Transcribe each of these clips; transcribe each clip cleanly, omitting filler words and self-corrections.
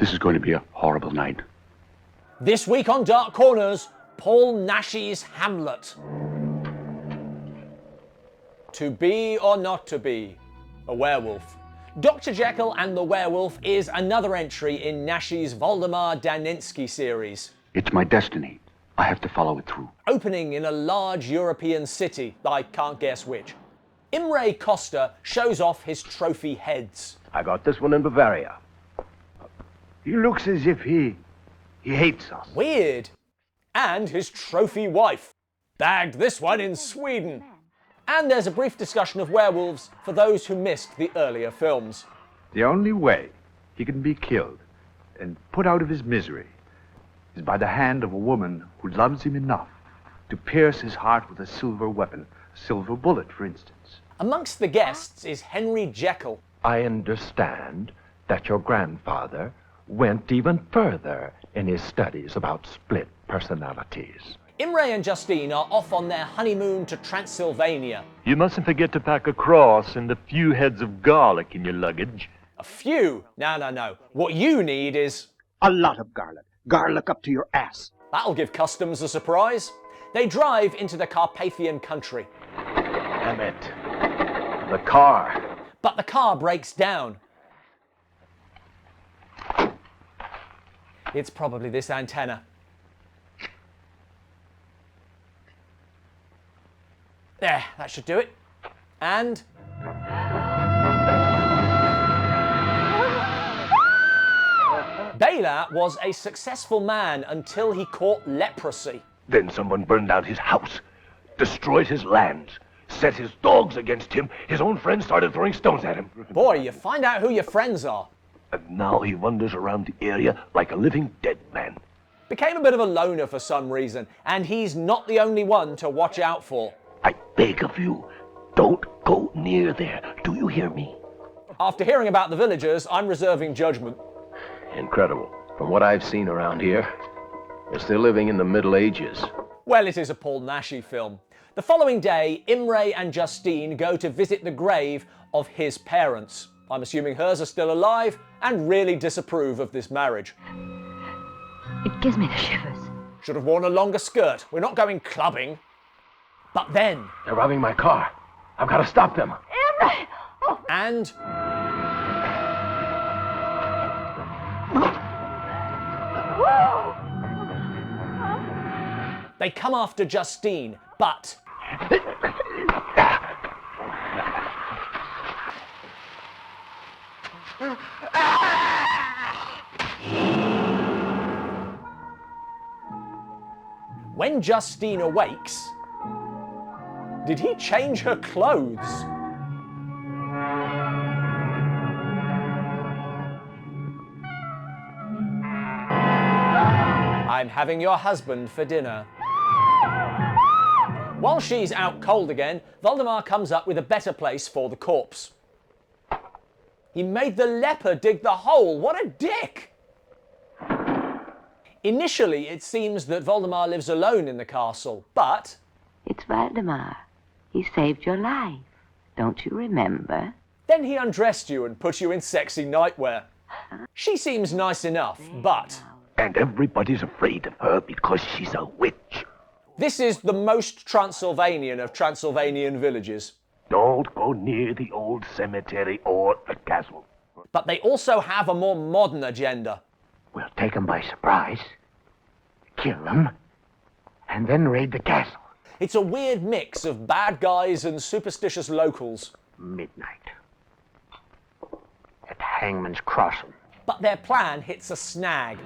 This is going to be a horrible night. This week on Dark Corners, Paul Naschy's Hamlet. To be or not to be, a werewolf. Dr Jekyll and the Werewolf is another entry in Naschy's Waldemar Daninsky series. It's my destiny. I have to follow it through. Opening in a large European city, I can't guess which. Imre Costa shows off his trophy heads. I got this one in Bavaria. He looks as if he hates us. Weird. And his trophy wife. Bagged this one in Sweden. And there's a brief discussion of werewolves for those who missed the earlier films. The only way he can be killed and put out of his misery is by the hand of a woman who loves him enough to pierce his heart with a silver weapon, a silver bullet, for instance. Amongst the guests is Henry Jekyll. I understand that your grandfather went even further in his studies about split personalities. Imre and Justine are off on their honeymoon to Transylvania. You mustn't forget to pack a cross and a few heads of garlic in your luggage. A few? No. What you need is... a lot of garlic. Garlic up to your ass. That'll give customs a surprise. They drive into the Carpathian country. Damn it. The car. But the car breaks down. It's probably this antenna. There, that should do it. And... Vale was a successful man until he caught leprosy. Then someone burned down his house, destroyed his lands, set his dogs against him. His own friends started throwing stones at him. Boy, you find out who your friends are. And now he wanders around the area like a living dead man. Became a bit of a loner for some reason, and he's not the only one to watch out for. I beg of you, don't go near there. Do you hear me? After hearing about the villagers, I'm reserving judgment. Incredible. From what I've seen around here, they're still living in the Middle Ages. Well, it is a Paul Naschy film. The following day, Imre and Justine go to visit the grave of his parents. I'm assuming hers are still alive and really disapprove of this marriage. It gives me the shivers. Should have worn a longer skirt. We're not going clubbing. But then... They're robbing my car. I've got to stop them. Imre! Oh. And... They come after Justine, but... When Justine awakes, did he change her clothes? I'm having your husband for dinner. While she's out cold again, Waldemar comes up with a better place for the corpse. He made the leper dig the hole. What a dick! Initially, it seems that Waldemar lives alone in the castle, but... It's Waldemar. He saved your life. Don't you remember? Then he undressed you and put you in sexy nightwear. She seems nice enough, but... And everybody's afraid of her because she's a witch. This is the most Transylvanian of Transylvanian villages. Don't go near the old cemetery or the castle. But they also have a more modern agenda. We'll take them by surprise, kill them, and then raid the castle. It's a weird mix of bad guys and superstitious locals. Midnight. At Hangman's Crossing. But their plan hits a snag.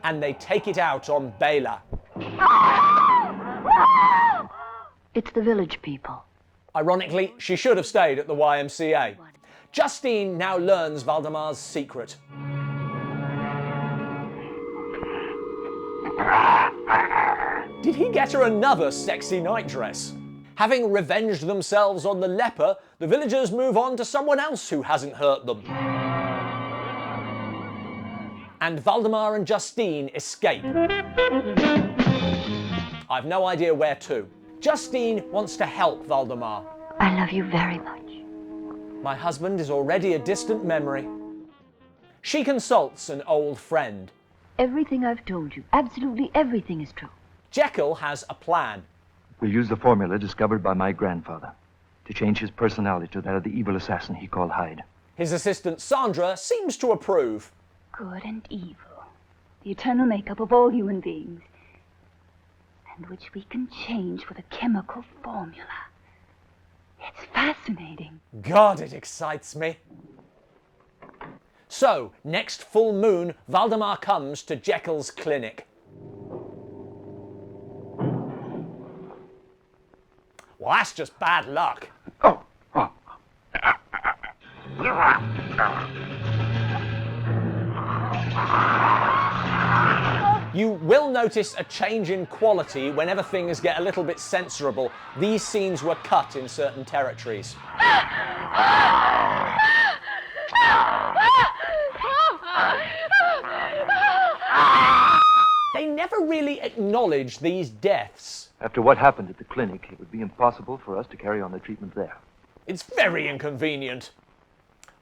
And they take it out on Vale. It's the village people. Ironically, she should have stayed at the YMCA. Justine now learns Waldemar's secret. Did he get her another sexy nightdress? Having revenged themselves on the leper, the villagers move on to someone else who hasn't hurt them. and Waldemar and Justine escape. I've no idea where to. Justine wants to help Waldemar. I love you very much. My husband is already a distant memory. She consults an old friend. Everything I've told you, absolutely everything is true. Jekyll has a plan. We'll use the formula discovered by my grandfather to change his personality to that of the evil assassin he called Hyde. His assistant Sandra seems to approve. Good and evil, the eternal makeup of all human beings, and which we can change with a chemical formula. It's fascinating. God, it excites me. So, next full moon, Waldemar comes to Jekyll's clinic. Well, that's just bad luck. You will notice a change in quality whenever things get a little bit censorable. These scenes were cut in certain territories. They never really acknowledge these deaths. After what happened at the clinic, it would be impossible for us to carry on the treatment there. It's very inconvenient.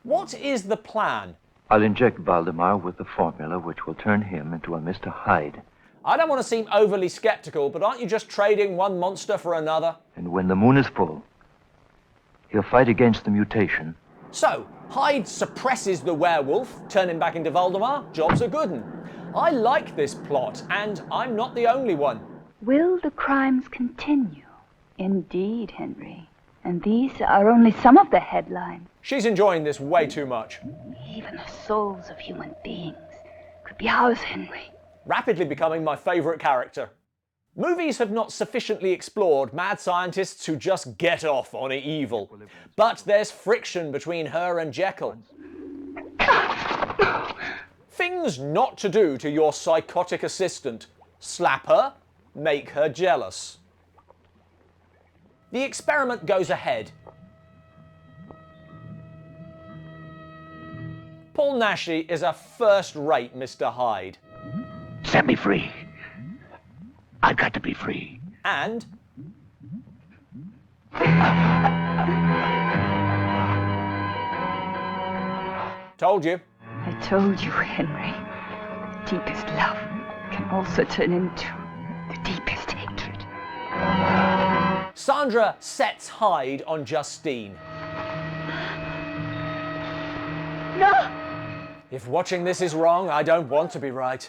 What is the plan? I'll inject Waldemar with the formula which will turn him into a Mr. Hyde. I don't want to seem overly skeptical, but aren't you just trading one monster for another? And when the moon is full, he'll fight against the mutation. So, Hyde suppresses the werewolf, turn him back into Waldemar, job's a good one. I like this plot, and I'm not the only one. Will the crimes continue? Indeed, Henry. And these are only some of the headlines. She's enjoying this way too much. Even the souls of human beings could be ours, Henry. Rapidly becoming my favourite character. Movies have not sufficiently explored mad scientists who just get off on evil. But there's friction between her and Jekyll. Things not to do to your psychotic assistant. Slap her, make her jealous. The experiment goes ahead. Paul Naschy is a first-rate Mr. Hyde. Set me free. I've got to be free. And told you. I told you, Henry. The deepest love can also turn into the deepest hatred. Sandra sets Hyde on Justine. No! If watching this is wrong, I don't want to be right.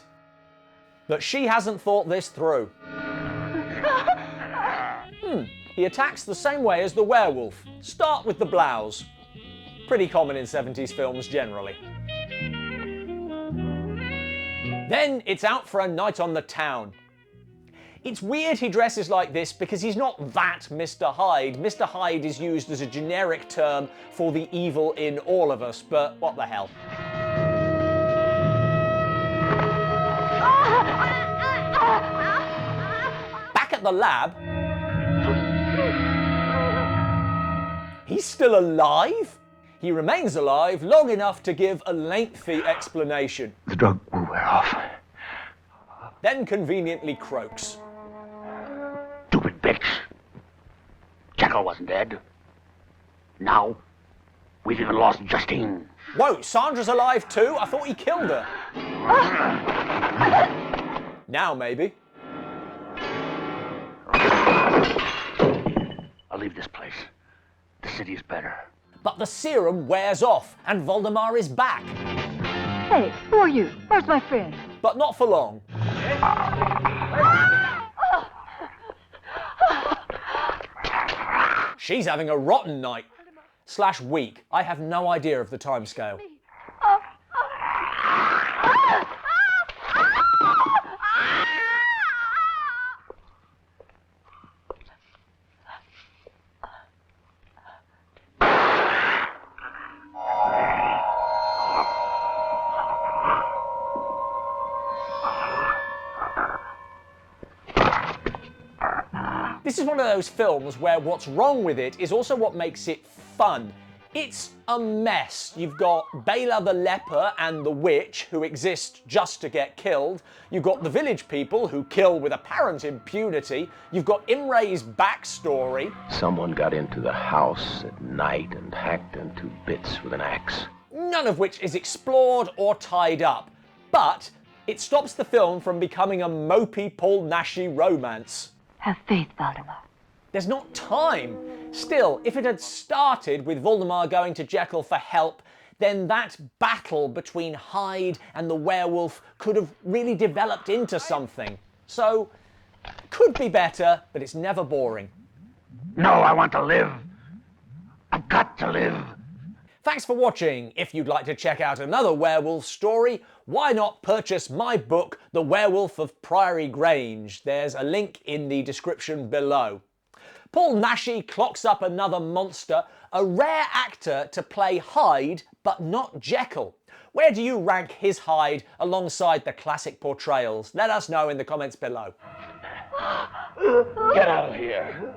But she hasn't thought this through. He attacks the same way as the werewolf. Start with the blouse. Pretty common in 70s films generally. Then it's out for a night on the town. It's weird he dresses like this because he's not that Mr. Hyde. Mr. Hyde is used as a generic term for the evil in all of us, but what the hell. Back at the lab, he's still alive? He remains alive long enough to give a lengthy explanation. The drug will wear off. Then conveniently croaks. Stupid bitch. Jekyll wasn't dead. Now, we've even lost Justine. Whoa, Sandra's alive too? I thought he killed her. Now maybe. I'll leave this place. The city's better. But the serum wears off and Waldemar is back. Hey, who are you? Where's my friend? But not for long. She's having a rotten night. / week. I have no idea of the timescale. This is one of those films where what's wrong with it is also what makes it fun. It's a mess. You've got Vale the leper and the witch, who exist just to get killed. You've got the village people who kill with apparent impunity. You've got Imre's backstory. Someone got into the house at night and hacked them to bits with an axe. None of which is explored or tied up. But it stops the film from becoming a mopey Paul Naschy romance. Have faith, Waldemar. There's not time. Still, if it had started with Waldemar going to Jekyll for help, then that battle between Hyde and the werewolf could have really developed into something. So, could be better, but it's never boring. No, I want to live. I've got to live. Thanks for watching. If you'd like to check out another werewolf story, why not purchase my book, The Werewolf of Priory Grange? There's a link in the description below. Paul Naschy clocks up another monster, a rare actor to play Hyde, but not Jekyll. Where do you rank his Hyde alongside the classic portrayals? Let us know in the comments below. Get out of here.